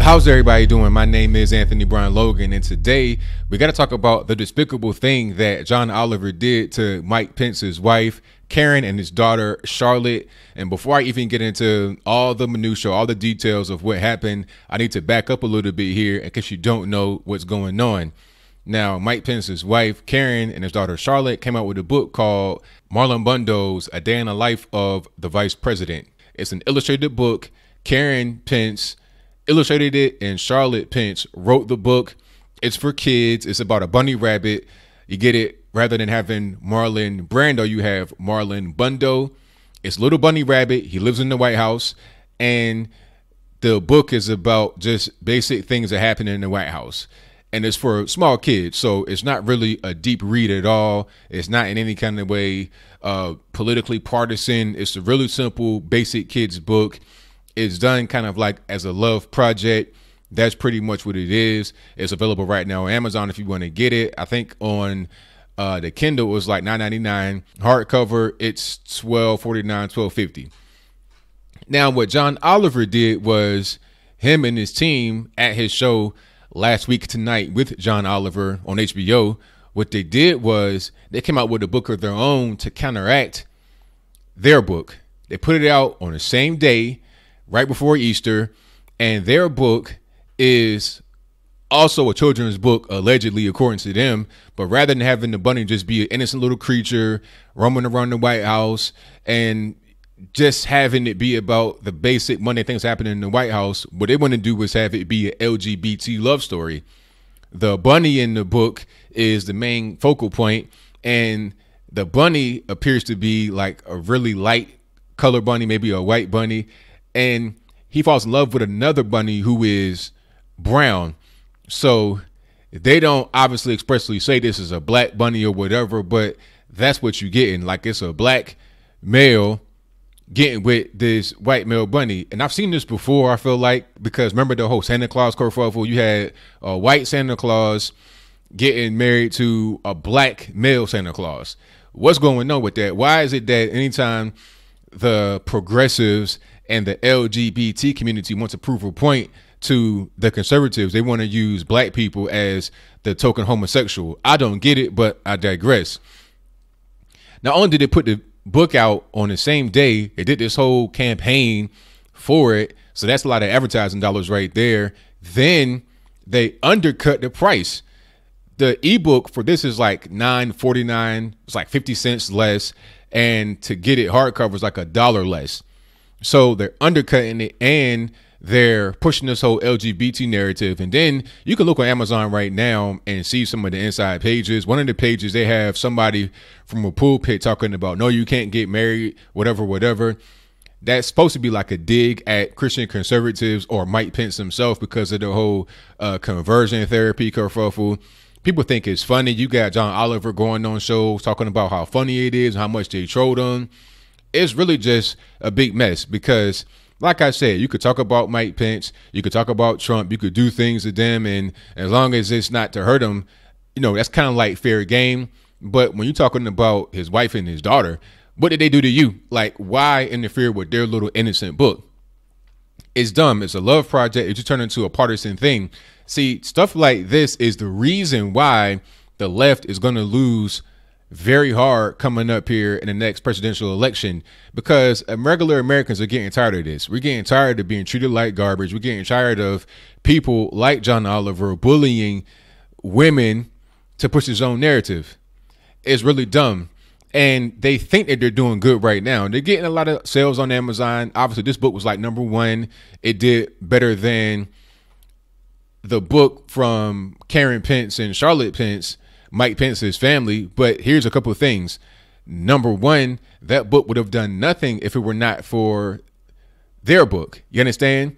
How's everybody doing? My name is Anthony Brian Logan, and today we got to talk about the despicable thing that John Oliver did to Mike Pence's wife, Karen, and his daughter, Charlotte. And before I even get into all the minutiae, all the details of what happened, I need to back up a little bit here in case you don't know what's going on. Now, Mike Pence's wife, Karen, and his daughter, Charlotte, came out with a book called Marlon Bundo's A Day in the Life of the Vice President. It's an illustrated book. Karen Pence illustrated it, and Charlotte Pence wrote the book. It's for kids. It's about a bunny rabbit. You get it, rather than having Marlon Brando, you have Marlon Bundo. It's little bunny rabbit. He lives in the White House, and the book is about just basic things that happen in the White House. And it's for small kids, so it's not really a deep read at all. It's not in any kind of way politically partisan. It's a really simple, basic kids book. It's done kind of like as a love project. That's pretty much what it is. It's available right now on Amazon if you want to get it. I think on the Kindle it was like $9.99. Hardcover, it's $12.49, $12.50. Now, what John Oliver did was him and his team at his show Last Week Tonight with John Oliver on HBO, what they did was they came out with a book of their own to counteract their book. They put it out on the same day, right before Easter, and their book is also a children's book, allegedly, according to them. But rather than having the bunny just be an innocent little creature roaming around the White House and just having it be about the basic Monday things happening in the White House, what they want to do is have it be an LGBT love story. The bunny in the book is the main focal point, and the bunny appears to be like a really light color bunny, maybe a white bunny. And he falls in love with another bunny who is brown. So they don't obviously expressly say this is a black bunny or whatever, but that's what you're getting. Like, it's a black male getting with this white male bunny. And I've seen this before, I feel like, because remember the whole Santa Claus kerfuffle? You had a white Santa Claus getting married to a black male Santa Claus. What's going on with that? Why is it that anytime the progressives and the LGBT community wants to prove a point to the conservatives, they want to use black people as the token homosexual? I don't get it, but I digress. Not only did they put the book out on the same day, they did this whole campaign for it. So that's a lot of advertising dollars right there. Then they undercut the price. The ebook for this is like $9.49. It's like 50 cents less. And to get it hardcover is like $1 less. So they're undercutting it, and they're pushing this whole LGBT narrative. And then you can look on Amazon right now and see some of the inside pages. One of the pages, they have somebody from a pulpit talking about, no, you can't get married, whatever, whatever. That's supposed to be like a dig at Christian conservatives or Mike Pence himself because of the whole conversion therapy kerfuffle. People think it's funny. You got John Oliver going on shows talking about how funny it is, how much they trolled him. It's really just a big mess because, like I said, you could talk about Mike Pence, you could talk about Trump, you could do things to them, and as long as it's not to hurt them, you know, that's kind of like fair game. But when you're talking about his wife and his daughter, what did they do to you? Like, why interfere with their little innocent book? It's dumb. It's a love project. It just turned into a partisan thing. See, stuff like this is the reason why the left is going to lose very hard coming up here in the next presidential election, because regular Americans are getting tired of this. We're getting tired of being treated like garbage. We're getting tired of people like John Oliver bullying women to push his own narrative. It's really dumb. And they think that they're doing good right now. They're getting a lot of sales on Amazon. Obviously, this book was like #1. It did better than the book from Karen Pence and Charlotte Pence, Mike Pence's family. But here's a couple of things. #1, that book would have done nothing if it were not for their book. You understand?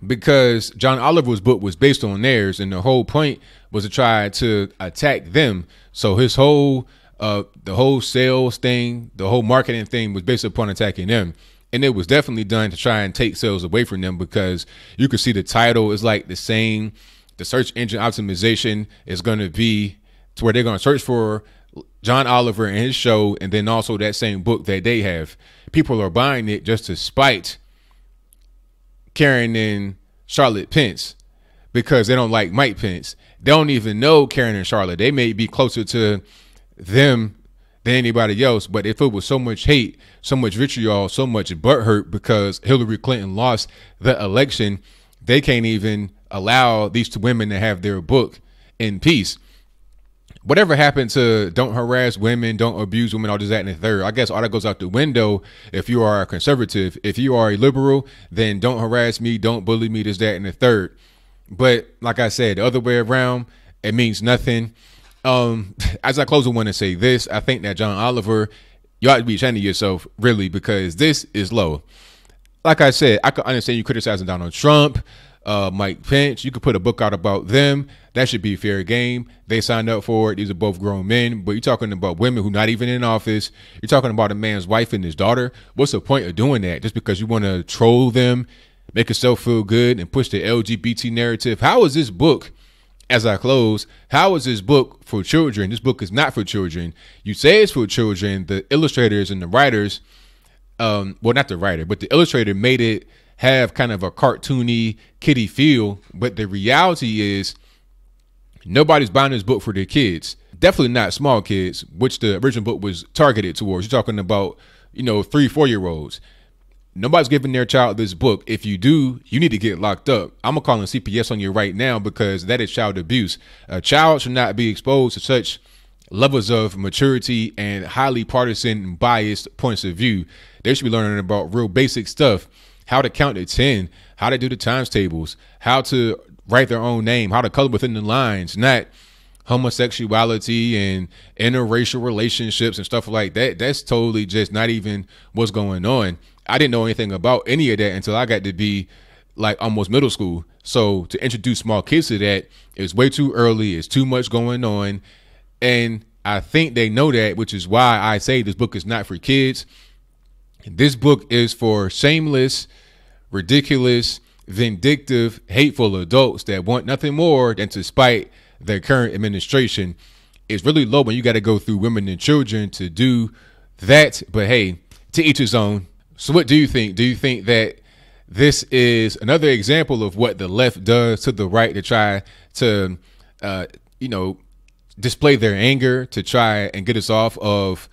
Because John Oliver's book was based on theirs, and the whole point was to try to attack them. So his whole the whole sales thing, the whole marketing thing was based upon attacking them. And it was definitely done to try and take sales away from them, because you can see the title is like the same. The search engine optimization is going to be to where they're going to search for John Oliver and his show, and then also that same book that they have. People are buying it just to spite Karen and Charlotte Pence because they don't like Mike Pence. They don't even know Karen and Charlotte. They may be closer to them than anybody else, but if it was so much hate, so much vitriol, so much butthurt because Hillary Clinton lost the election, they can't even allow these two women to have their book in peace. Whatever happened to don't harass women, don't abuse women, all this, that, and the third? I guess all that goes out the window if you are a conservative. If you are a liberal, then don't harass me, don't bully me, this, that, and the third. But like I said, the other way around, it means nothing. As I close, I want to say this. I think that John Oliver, you ought to be ashamed of yourself, really, because this is low. Like I said, I could understand you criticizing Donald Trump, Mike Pence. You could put a book out about them. That should be fair game. They signed up for it. These are both grown men. But you're talking about women who not even in office. You're talking about a man's wife and his daughter. What's the point of doing that? Just because you want to troll them, make yourself feel good, and push the LGBT narrative? How is this book, as I close, how is this book for children? This book is not for children. You say it's for children. The illustrators and the writers, well, not the writer, but the illustrator made it have kind of a cartoony, kiddie feel. But the reality is nobody's buying this book for their kids. Definitely not small kids, which the original book was targeted towards. You're talking about, 3-4-year-olds. Nobody's giving their child this book. If you do, you need to get locked up. I'm going to call in CPS on you right now because that is child abuse. A child should not be exposed to such levels of maturity and highly partisan and biased points of view. They should be learning about real basic stuff, how to count to 10, how to do the times tables, how to write their own name, how to color within the lines, not homosexuality and interracial relationships and stuff like that. That's totally just not even what's going on. I didn't know anything about any of that until I got to be like almost middle school. So to introduce small kids to that is way too early. It's too much going on. And I think they know that, which is why I say this book is not for kids. This book is for shameless, ridiculous, vindictive, hateful adults that want nothing more than to spite their current administration. It's really low when you got to go through women and children to do that. But hey, to each his own. So what do you think? Do you think that this is another example of what the left does to the right to try to, display their anger, to try and get us off of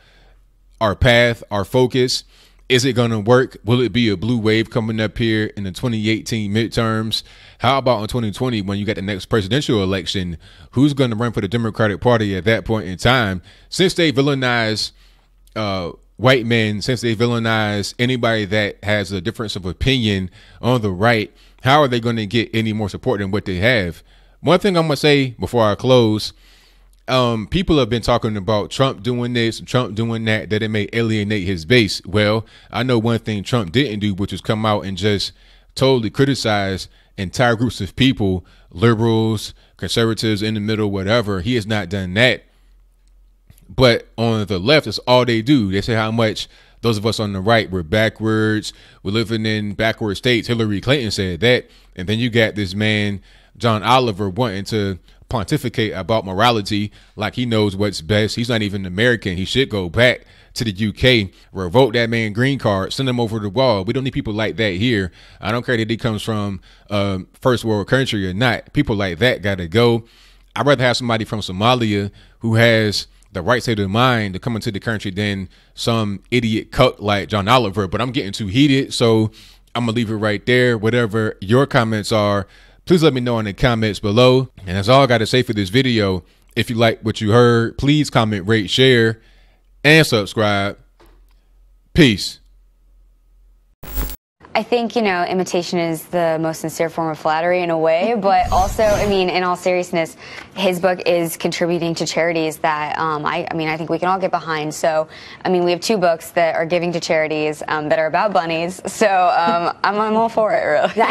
our path, our focus? Is it going to work? Will it be a blue wave coming up here in the 2018 midterms? How about in 2020 when you get the next presidential election? Who's going to run for the Democratic Party at that point in time? Since they villainize white men, since they villainize anybody that has a difference of opinion on the right, how are they going to get any more support than what they have? One thing I'm going to say before I close, people have been talking about Trump doing this, Trump doing that it may alienate his base. Well, I know one thing Trump didn't do, which is come out and just totally criticize entire groups of people, liberals, conservatives, in the middle, whatever. He has not done that. But on the left, it's all they do. They say how much those of us on the right, we're backwards. We're living in backward states. Hillary Clinton said that. And then you got this man, John Oliver, wanting to pontificate about morality like he knows what's best. He's not even American. He should go back to the UK, revoke that man green card, send him over the wall. We don't need people like that here. I don't care that he comes from first world country or not. People like that got to go. I'd rather have somebody from Somalia who has the right state of mind to come into the country than some idiot cuck like John Oliver. But I'm getting too heated, so I'm gonna leave it right there. Whatever your comments are, please let me know in the comments below. And that's all I got to say for this video. If you like what you heard, please comment, rate, share, and subscribe. Peace. I think, imitation is the most sincere form of flattery in a way, but also, in all seriousness, his book is contributing to charities that, I think we can all get behind. So, we have 2 books that are giving to charities that are about bunnies. So, I'm all for it, really.